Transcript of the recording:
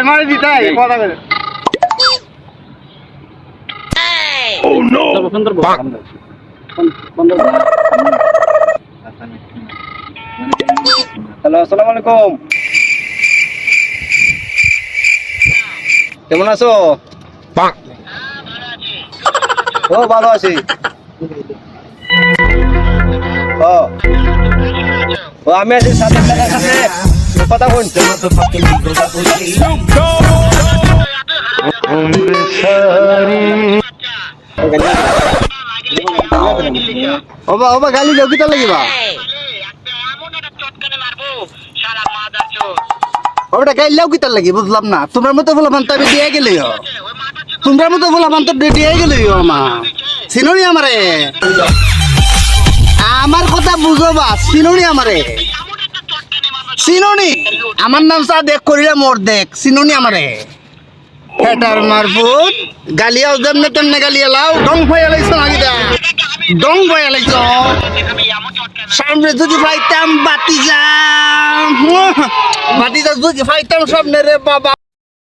মারি দিতাই কথা করে। হ্যালো, আসসালামু আলাইকুম। কেমন আছো? ও ভালো আছি। ও আমি আছি সাথে কথা বলছি। ওবা গালি যাও কিতা লাগিবা? ওটা গাইলেও কিতা লাগি বুঝলাম না। তোমার মতো বলা তো আমি দিয়ে গেলিও, তোমার মতো বলা তো দিয়ে গেলিও। আমার চিনুনি আমারে, আমার কথা বুঝো বা চিনুনি আমারে, চিনুনি। আমার নাম চা দেখ করিলে মোর দেখ, চিনুনি আমারে। হেটার মারফুট গালিয়াও যেমনে তেমনে গালিয়া লাও। ডং ভয়া লাইছ নাকি? ডং ভয়া লাইছ। সামনে যদি পাইতাম বাতি যা, বাতি যা যদি পাইতাম সামনে রে বাবা।